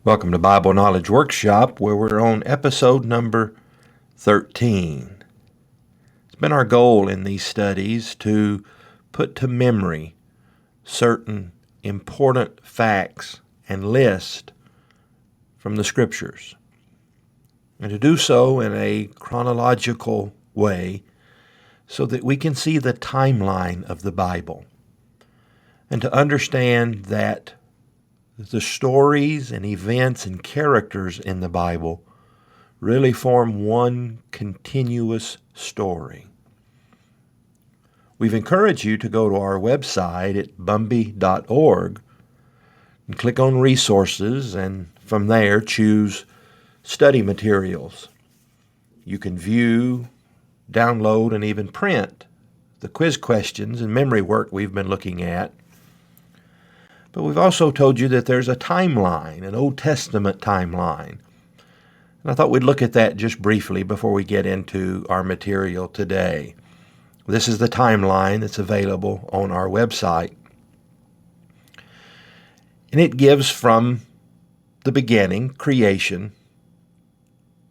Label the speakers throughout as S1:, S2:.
S1: Welcome to Bible Knowledge Workshop, where we're on episode number 13. It's been our goal in these studies to put to memory certain important facts and list from the Scriptures, and to do so in a chronological way so that we can see the timeline of the Bible and to understand that the stories and events and characters in the Bible really form one continuous story. We've encouraged you to go to our website at bumby.org and click on Resources, and from there choose Study Materials. You can view, download, and even print the quiz questions and memory work we've been looking at. But we've also told you that there's a timeline, an Old Testament timeline. And I thought we'd look at that just briefly before we get into our material today. This is the timeline that's available on our website. And it gives from the beginning, creation,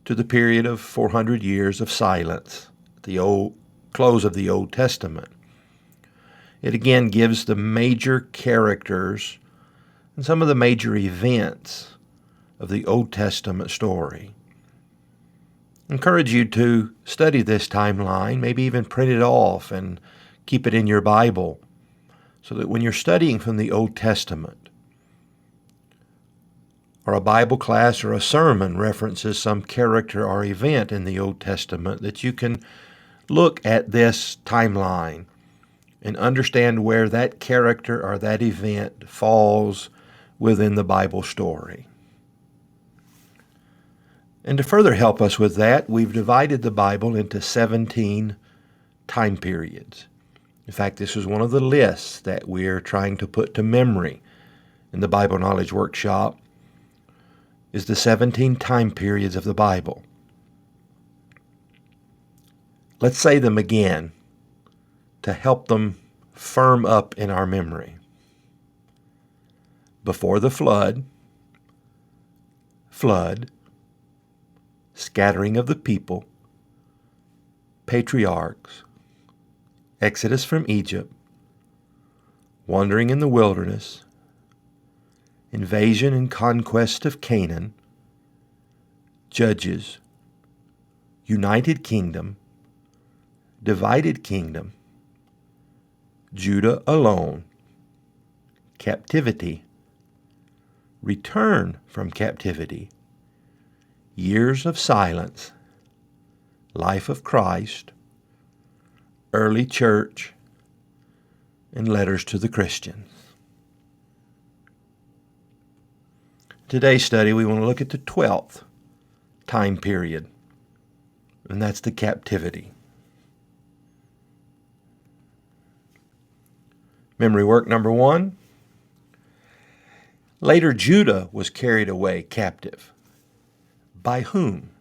S1: to the period of 400 years of silence, the close of the Old Testament. It again gives the major characters and some of the major events of the Old Testament story. I encourage you to study this timeline, maybe even print it off and keep it in your Bible, so that when you're studying from the Old Testament, or a Bible class or a sermon references some character or event in the Old Testament, that you can look at this timeline and understand where that character or that event falls within the Bible story. And to further help us with that, we've divided the Bible into 17 time periods. In fact, this is one of the lists that we're trying to put to memory in the Bible Knowledge Workshop, is the 17 time periods of the Bible. Let's say them again to help them firm up in our memory. Before the flood, scattering of the people, patriarchs, exodus from Egypt, wandering in the wilderness, invasion and conquest of Canaan, judges, united kingdom, divided kingdom, Judah alone, captivity, return from captivity, years of silence, life of Christ, early church, and letters to the Christians. Today's study, we want to look at the 12th time period, and that's the captivity. Memory work number 1. Later, Judah was carried away captive. By whom?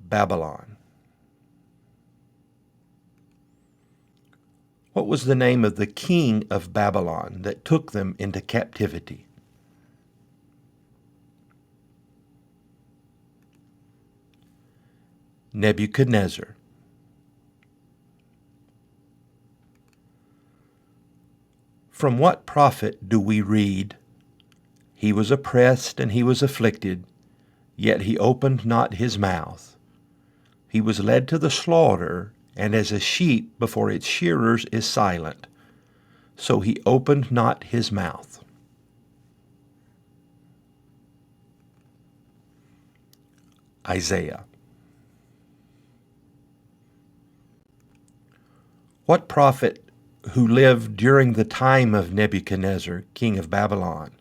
S1: Babylon. What was the name of the king of Babylon that took them into captivity? Nebuchadnezzar. From what prophet do we read, "He was oppressed and he was afflicted, yet he opened not his mouth. He was led to the slaughter, and as a sheep before its shearers is silent, so he opened not his mouth"? Isaiah. What prophet who lived during the time of Nebuchadnezzar, king of Babylon,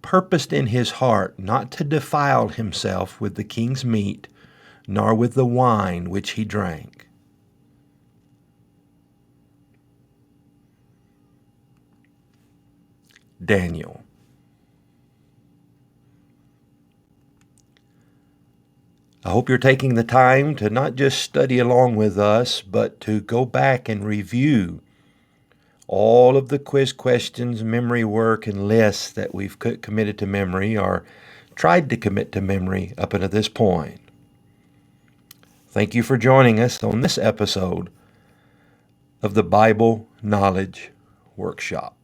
S1: purposed in his heart not to defile himself with the king's meat, nor with the wine which he drank? Daniel. I hope you're taking the time to not just study along with us, but to go back and review All of the quiz questions, memory work, and lists that we've committed to memory or tried to commit to memory up until this point. Thank you for joining us on this episode of the Bible Knowledge Workshop.